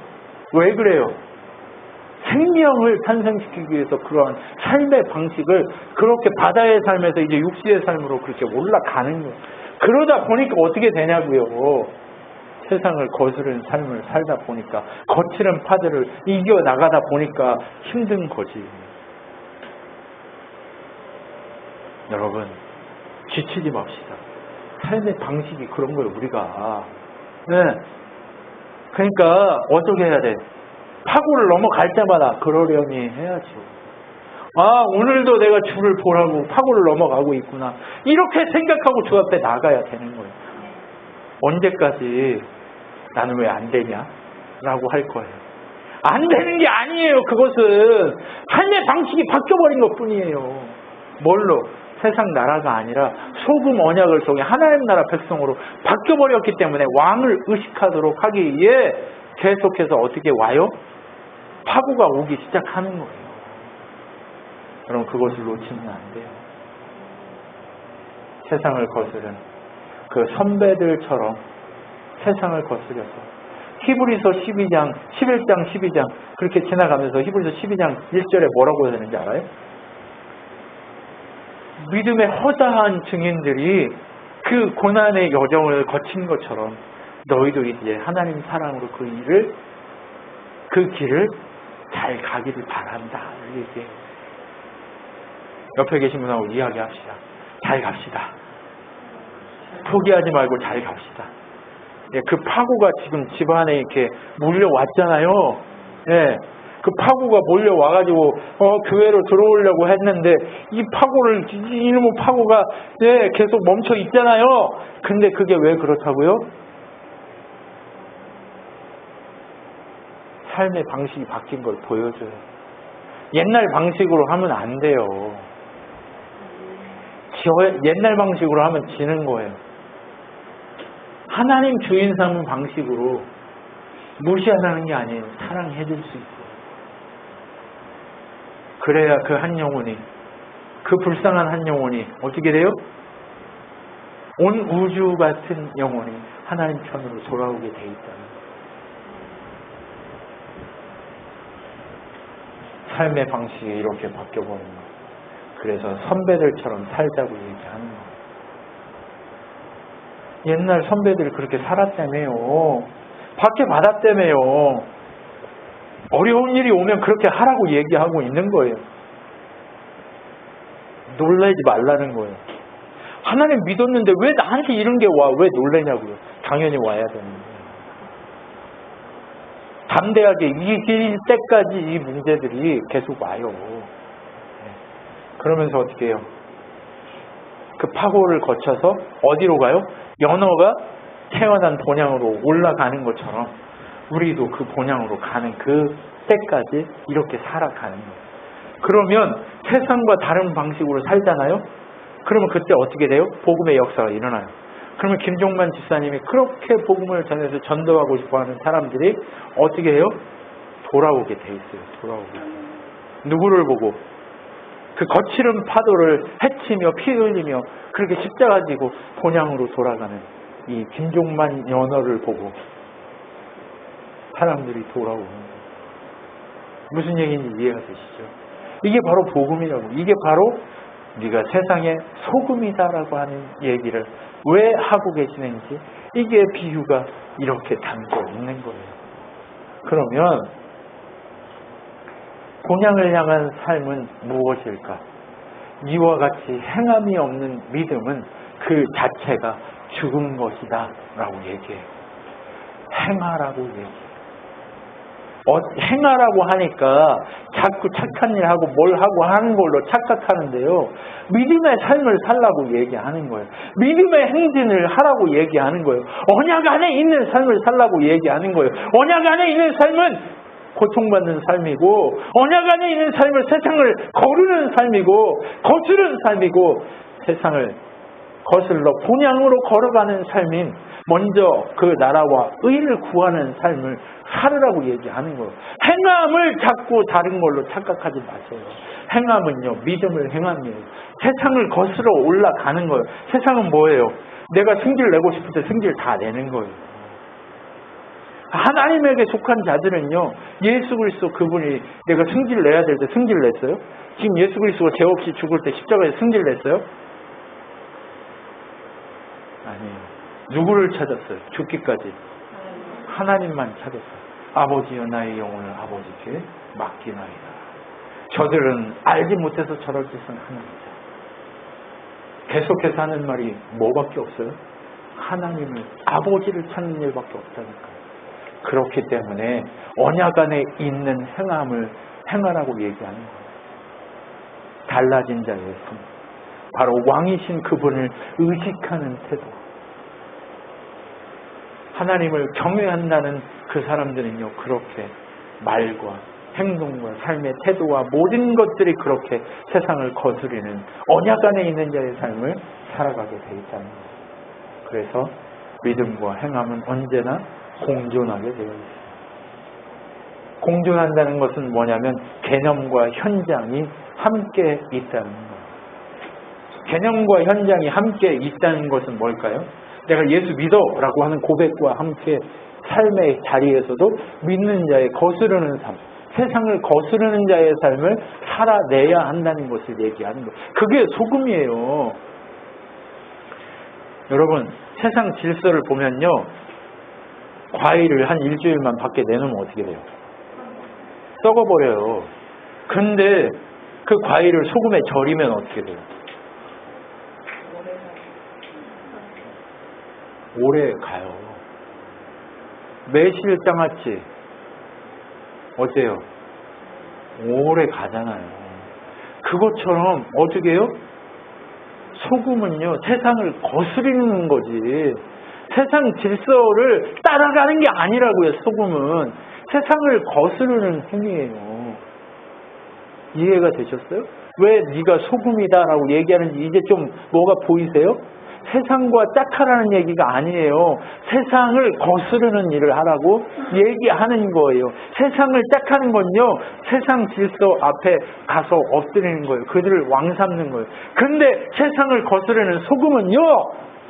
왜 그래요? 생명을 탄생시키기 위해서 그러한 삶의 방식을 그렇게 바다의 삶에서 이제 육지의 삶으로 그렇게 올라가는 거예요. 그러다 보니까 어떻게 되냐고요. 세상을 거스르는 삶을 살다 보니까 거칠은 파도를 이겨나가다 보니까 힘든 거지. 여러분 지치지 맙시다. 삶의 방식이 그런 거예요. 우리가. 네. 그러니까 어떻게 해야 돼? 파고를 넘어갈 때마다 그러려니 해야죠. 아 오늘도 내가 주를 보라고 파고를 넘어가고 있구나. 이렇게 생각하고 주 앞에 나가야 되는 거예요. 언제까지 나는 왜 안 되냐? 라고 할 거예요. 안 되는 게 아니에요. 그것은 삶의 방식이 바뀌어버린 것뿐이에요. 뭘로? 세상 나라가 아니라 소금 언약을 통해 하나님 나라 백성으로 바뀌어버렸기 때문에 왕을 의식하도록 하기 위해 계속해서 어떻게 와요? 파고가 오기 시작하는 거예요. 그럼 그것을 놓치면 안 돼요. 세상을 거스른 그 선배들처럼 세상을 거스려서 히브리서 12장, 11장, 12장 그렇게 지나가면서 히브리서 12장 1절에 뭐라고 되는지 알아요? 믿음의 허다한 증인들이 그 고난의 여정을 거친 것처럼 너희도 이제 하나님 사랑으로 그 길을 잘 가기를 바란다. 이렇게 옆에 계신 분하고 이야기합시다. 잘 갑시다. 포기하지 말고 잘 갑시다. 예, 그 파고가 지금 집안에 이렇게 몰려왔잖아요. 예, 그 파고가 몰려와가지고 교회로 들어오려고 했는데 이놈의 파고가 예, 계속 멈춰 있잖아요. 근데 그게 왜 그렇다고요? 삶의 방식이 바뀐 걸 보여줘요. 옛날 방식으로 하면 안 돼요. 옛날 방식으로 하면 지는 거예요. 하나님 주인 삼은 방식으로 무시하라는 게 아니에요. 사랑해 줄 수 있어요. 그래야 그 한 영혼이, 그 불쌍한 한 영혼이 어떻게 돼요? 온 우주 같은 영혼이 하나님 편으로 돌아오게 돼 있다는 거예요. 삶의 방식이 이렇게 바뀌어버린 거예요. 그래서 선배들처럼 살자고 얘기하는 거예요. 옛날 선배들이 그렇게 살았다며요. 박해 받았다며요. 어려운 일이 오면 그렇게 하라고 얘기하고 있는 거예요. 놀라지 말라는 거예요. 하나님 믿었는데 왜 나한테 이런 게 와? 왜 놀라냐고요. 당연히 와야 되는 거예요. 담대하게 이길 때까지 이 문제들이 계속 와요. 그러면서 어떻게 해요? 그 파고를 거쳐서 어디로 가요? 연어가 태어난 본향으로 올라가는 것처럼 우리도 그 본향으로 가는 그 때까지 이렇게 살아가는 거예요. 그러면 세상과 다른 방식으로 살잖아요? 그러면 그때 어떻게 돼요? 복음의 역사가 일어나요. 그러면 김종만 집사님이 그렇게 복음을 전해서 전도하고 싶어하는 사람들이 어떻게 해요? 돌아오게 돼 있어요. 돌아오게. 누구를 보고? 그 거칠은 파도를 헤치며 피 흘리며 그렇게 십자가 지고 본향으로 돌아가는 이 김종만 연어를 보고 사람들이 돌아오는 거예요. 무슨 얘기인지 이해가 되시죠? 이게 바로 복음이라고. 이게 바로 네가 세상의 소금이다라고 하는 얘기를 왜 하고 계시는지 이게 비유가 이렇게 담겨 있는 거예요. 그러면 본향을 향한 삶은 무엇일까? 이와 같이 행함이 없는 믿음은 그 자체가 죽은 것이다 라고 얘기해요. 행하라고 얘기해요. 행하라고 하니까 자꾸 착한 일 하고 뭘 하고 하는 걸로 착각하는데요. 믿음의 삶을 살라고 얘기하는 거예요. 믿음의 행진을 하라고 얘기하는 거예요. 언약 안에 있는 삶을 살라고 얘기하는 거예요. 언약 안에 있는 삶은 고통받는 삶이고 언약 안에 있는 삶은 세상을 거르는 삶이고 거스른 삶이고 세상을 거슬러 본향으로 걸어가는 삶인 먼저 그 나라와 의를 구하는 삶을 살으라고 얘기하는 거예요. 행함을 자꾸 다른 걸로 착각하지 마세요. 행함은요, 믿음을 행함이에요. 세상을 거스러 올라가는 거예요. 세상은 뭐예요? 내가 승질 내고 싶을 때 승질 다 내는 거예요. 하나님에게 속한 자들은요, 예수 그리스도 그분이 내가 승질 내야 될 때 승질 냈어요? 지금 예수 그리스도가 죄 없이 죽을 때 십자가에 승질 냈어요? 아니에요. 누구를 찾았어요? 죽기까지. 하나님만 찾았어요. 아버지여 나의 영혼을 아버지께 맡기나이다. 저들은 알지 못해서 저럴 짓은 하나님이다. 계속해서 하는 말이 뭐밖에 없어요? 하나님을, 아버지를 찾는 일밖에 없다니까. 그렇기 때문에 언약 안에 있는 행함을 행하라고 얘기하는 거예요. 달라진 자의 삶. 바로 왕이신 그분을 의식하는 태도. 하나님을 경외한다는 그 사람들은요, 그렇게 말과 행동과 삶의 태도와 모든 것들이 그렇게 세상을 거스리는 언약 안에 있는 자의 삶을 살아가게 돼 있다는 거예요. 그래서 믿음과 행함은 언제나 공존하게 되어 있어요. 공존한다는 것은 뭐냐면 개념과 현장이 함께 있다는 거예요. 개념과 현장이 함께 있다는 것은 뭘까요? 내가 예수 믿어라고 하는 고백과 함께 삶의 자리에서도 믿는 자의 거스르는 삶, 세상을 거스르는 자의 삶을 살아내야 한다는 것을 얘기하는 거예요. 그게 소금이에요. 여러분, 세상 질서를 보면요, 과일을 한 일주일만 밖에 내놓으면 어떻게 돼요? 썩어버려요. 근데 그 과일을 소금에 절이면 어떻게 돼요? 오래 가요. 매실장아찌 어때요? 오래 가잖아요. 그것처럼 어떻게 해요? 소금은요, 세상을 거스르는 거지. 세상 질서를 따라가는 게 아니라고요. 소금은 세상을 거스르는 행위예요. 이해가 되셨어요? 왜 네가 소금이다라고 얘기하는지 이제 좀 뭐가 보이세요? 세상과 짝하라는 얘기가 아니에요. 세상을 거스르는 일을 하라고 얘기하는 거예요. 세상을 짝하는 건요, 세상 질서 앞에 가서 엎드리는 거예요. 그들을 왕삼는 거예요. 근데 세상을 거스르는 소금은요,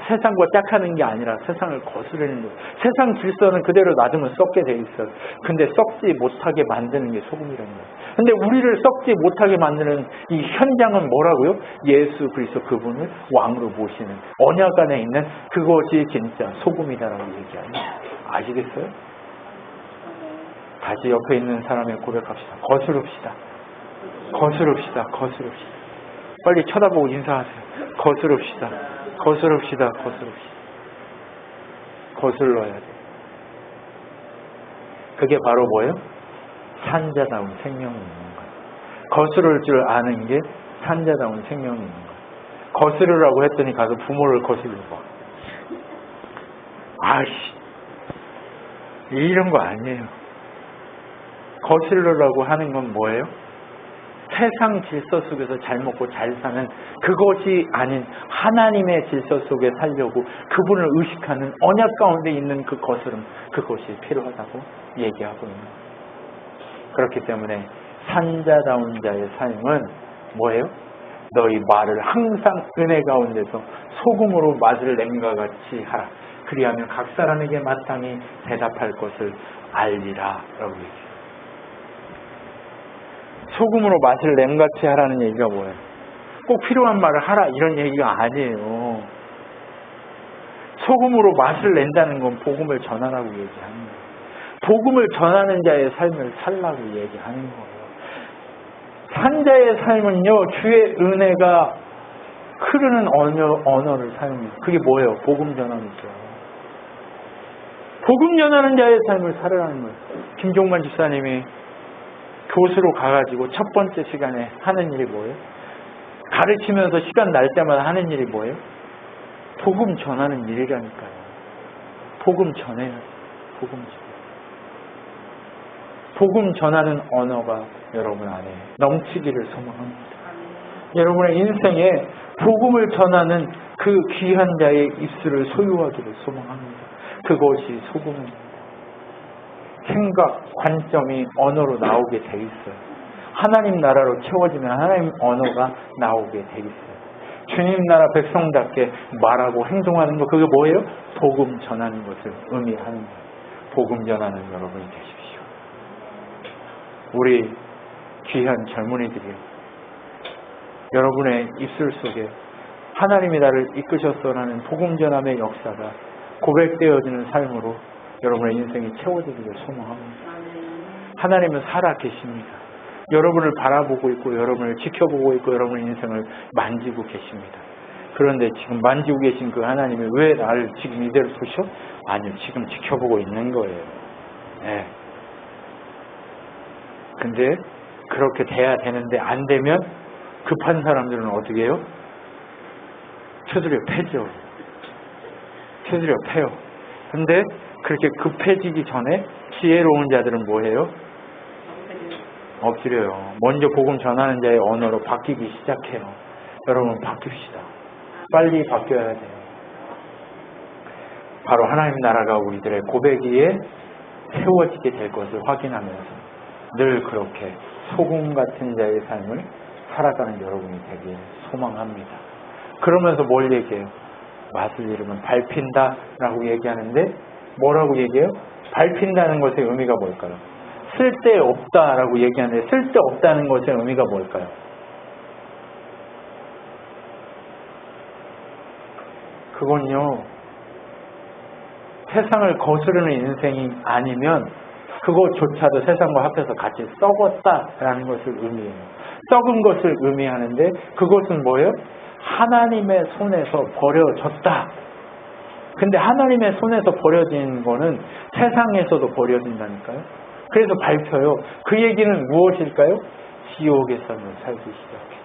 세상과 짝하는 게 아니라 세상을 거스르는 거예요. 세상 질서는 그대로 놔두면 썩게 돼 있어요. 근데 썩지 못하게 만드는 게 소금이라는 거예요. 근데 우리를 썩지 못하게 만드는 이 현장은 뭐라고요? 예수 그리스도 그분을 왕으로 모시는 언약 안에 있는 그것이 진짜 소금이다라고 얘기하는 거예요. 아시겠어요? 다시 옆에 있는 사람의 고백합시다. 거스릅시다. 거스릅시다. 거스릅시다. 빨리 쳐다보고 인사하세요. 거스릅시다. 거스릅시다. 거스릅시다. 거슬러야 돼. 그게 바로 뭐예요? 산자다운 생명이 있는 거예요. 거스를 줄 아는 게 산자다운 생명이 있는 거예요. 거스르라고 했더니 가서 부모를 거슬러 봐. 아이씨, 이런 거 아니에요. 거슬러라고 하는 건 뭐예요? 세상 질서 속에서 잘 먹고 잘 사는 그것이 아닌 하나님의 질서 속에 살려고 그분을 의식하는 언약 가운데 있는 그 거스름, 그것이 필요하다고 얘기하고 있는 거예요. 그렇기 때문에 산자다운 자의 삶은 뭐예요? 너희 말을 항상 은혜 가운데서 소금으로 맛을 낸과 같이 하라. 그리하면 각 사람에게 마땅히 대답할 것을 알리라 라고 얘기해요. 소금으로 맛을 낸같이 하라는 얘기가 뭐예요? 꼭 필요한 말을 하라 이런 얘기가 아니에요. 소금으로 맛을 낸다는 건 복음을 전하라고 얘기하는 거예요. 복음을 전하는 자의 삶을 살라고 얘기하는 거예요. 산자의 삶은요, 주의 은혜가 흐르는 언어를 사용해요. 그게 뭐예요? 복음 전하는죠. 복음 전하는 자의 삶을 살아가는 거예요. 김종만 집사님이 교수로 가가지고 첫 번째 시간에 하는 일이 뭐예요? 가르치면서 시간 날 때마다 하는 일이 뭐예요? 복음 전하는 일이라니까요. 복음 전해요. 복음 전. 복음 전하는 언어가 여러분 안에 넘치기를 소망합니다. 여러분의 인생에 복음을 전하는 그 귀한 자의 입술을 소유하기를 소망합니다. 그것이 소금입니다. 생각, 관점이 언어로 나오게 돼 있어요. 하나님 나라로 채워지면 하나님 언어가 나오게 돼 있어요. 주님 나라 백성답게 말하고 행동하는 것, 그게 뭐예요? 복음 전하는 것을 의미하는 거예요. 복음 전하는 여러분이 되십시오. 우리 귀한 젊은이들이요, 여러분의 입술 속에 하나님이 나를 이끄셨어라는 복음 전함의 역사가 고백되어지는 삶으로 여러분의 인생이 채워지기를 소망합니다. 하나님은 살아 계십니다. 여러분을 바라보고 있고 여러분을 지켜보고 있고 여러분의 인생을 만지고 계십니다. 그런데 지금 만지고 계신 그 하나님이 왜 나를 지금 이대로 두셔? 아니요, 지금 지켜보고 있는 거예요. 네. 근데 그렇게 돼야 되는데 안 되면 급한 사람들은 어떻게 해요? 두드려 패죠. 두드려 패요. 근데 그렇게 급해지기 전에 지혜로운 자들은 뭐해요? 엎드려요. 먼저 복음 전하는 자의 언어로 바뀌기 시작해요. 여러분 바뀝시다. 빨리 바뀌어야 돼요. 바로 하나님 나라가 우리들의 고백 위에 세워지게 될 것을 확인하면서 늘 그렇게 소금 같은 자의 삶을 살아가는 여러분이 되길 소망합니다. 그러면서 뭘 얘기해요? 맛을 잃으면 밟힌다 라고 얘기하는데 뭐라고 얘기해요? 밟힌다는 것의 의미가 뭘까요? 쓸데없다라고 얘기하는데 쓸데없다는 것의 의미가 뭘까요? 그건요, 세상을 거스르는 인생이 아니면 그것조차도 세상과 합해서 같이 썩었다라는 것을 의미해요. 썩은 것을 의미하는데 그것은 뭐예요? 하나님의 손에서 버려졌다. 근데 하나님의 손에서 버려진 거는 세상에서도 버려진다니까요. 그래서 밝혀요. 그 얘기는 무엇일까요? 지옥의 삶을 살기 시작해요.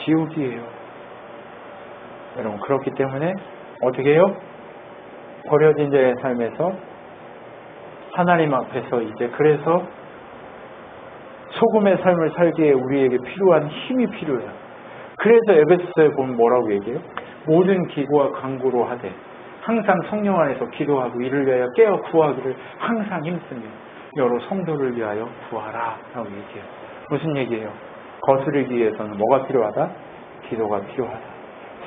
지옥이에요. 여러분, 그렇기 때문에 어떻게 해요? 버려진 자의 삶에서 하나님 앞에서 이제 그래서 소금의 삶을 살기에 우리에게 필요한 힘이 필요해요. 그래서 에베소서에 보면 뭐라고 얘기해요? 모든 기도와 간구로 하되 항상 성령 안에서 기도하고 이를 위하여 깨어 구하기를 항상 힘쓰며 여러 성도를 위하여 구하라 라고 얘기해요. 무슨 얘기예요? 거스르기 위해서는 뭐가 필요하다? 기도가 필요하다.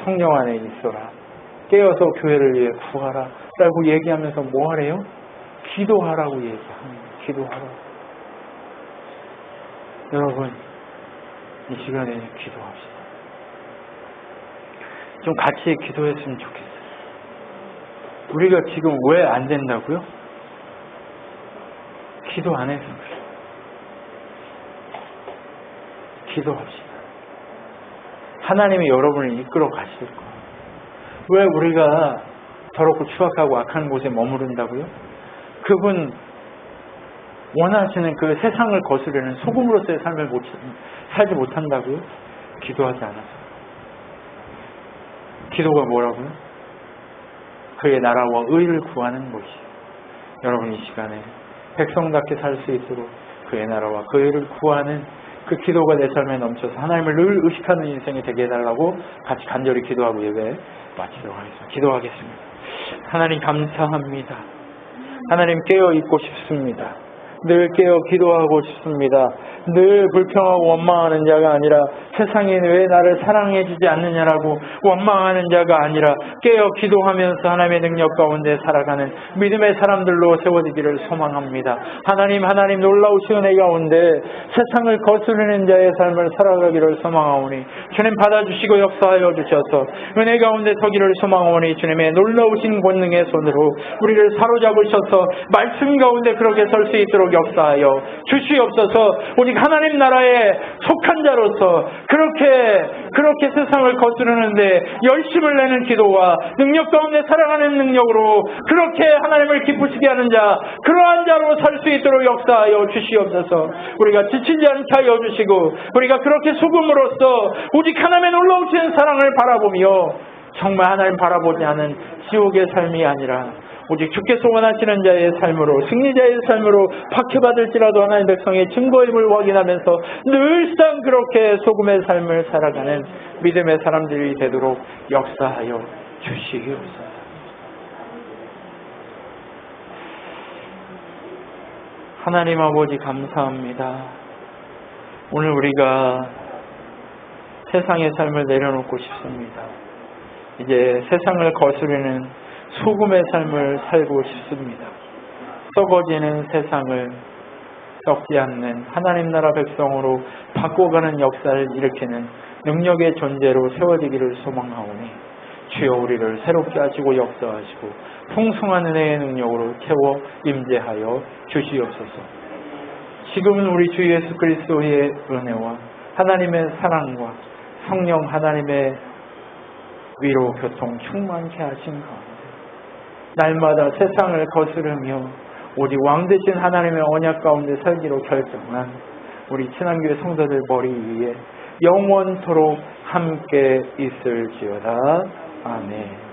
성령 안에 있어라. 깨어서 교회를 위해 구하라 라고 얘기하면서 뭐 하래요? 기도하라고 얘기합니다. 기도하라. 여러분, 이 시간에 기도합시다. 좀 같이 기도했으면 좋겠어요. 우리가 지금 왜 안 된다고요? 기도 안 해서 그래요. 기도합시다. 하나님이 여러분을 이끌어 가실 거예요. 왜 우리가 더럽고 추악하고 악한 곳에 머무른다고요? 그분 원하시는 그 세상을 거스르는 소금으로서의 삶을 살지 못한다고요? 기도하지 않아서. 기도가 뭐라고요? 그의 나라와 의를 구하는 것이에요. 여러분, 이 시간에 백성답게 살 수 있도록 그의 나라와 그 의를 구하는 그 기도가 내 삶에 넘쳐서 하나님을 늘 의식하는 인생이 되게 해달라고 같이 간절히 기도하고 예배 마치도록 하겠습니다. 기도하겠습니다. 하나님 감사합니다. 하나님 깨어 있고 싶습니다. 늘 깨어 기도하고 싶습니다. 늘 불평하고 원망하는 자가 아니라 세상이 왜 나를 사랑해 주지 않느냐라고 원망하는 자가 아니라 깨어 기도하면서 하나님의 능력 가운데 살아가는 믿음의 사람들로 세워지기를 소망합니다. 하나님 놀라우신 은혜 가운데 세상을 거스르는 자의 삶을 살아가기를 소망하오니 주님 받아주시고 역사하여 주셔서 은혜 가운데 서기를 소망하오니 주님의 놀라우신 권능의 손으로 우리를 사로잡으셔서 말씀 가운데 그렇게 설 수 있도록 역사하여 주시옵소서. 오직 하나님 나라에 속한 자로서 그렇게 세상을 거스르는데 열심을 내는 기도와 능력 가운데 살아가는 능력으로 그렇게 하나님을 기쁘시게 하는 자, 그러한 자로 살 수 있도록 역사하여 주시옵소서. 우리가 지치지 않게 하여 주시고 우리가 그렇게 소금으로써 오직 하나님의 놀라우신 사랑을 바라보며 정말 하나님 바라보지 않은 지옥의 삶이 아니라 오직 주께서 원하시는 자의 삶으로 승리자의 삶으로 박해받을지라도 하나님 백성의 증거임을 확인하면서 늘상 그렇게 소금의 삶을 살아가는 믿음의 사람들이 되도록 역사하여 주시옵소서. 하나님 아버지 감사합니다. 오늘 우리가 세상의 삶을 내려놓고 싶습니다. 이제 세상을 거스르는 소금의 삶을 살고 싶습니다. 썩어지는 세상을 썩지 않는 하나님 나라 백성으로 바꿔가는 역사를 일으키는 능력의 존재로 세워지기를 소망하오니 주여 우리를 새롭게 하시고 역사하시고 풍성한 은혜의 능력으로 채워 임재하여 주시옵소서. 지금은 우리 주 예수 그리스도의 은혜와 하나님의 사랑과 성령 하나님의 위로 교통 충만케 하신 가운데 날마다 세상을 거스르며 오직 왕 되신 하나님의 언약 가운데 살기로 결정한 우리 친환교회 성도들 머리 위에 영원토록 함께 있을지어다. 아멘.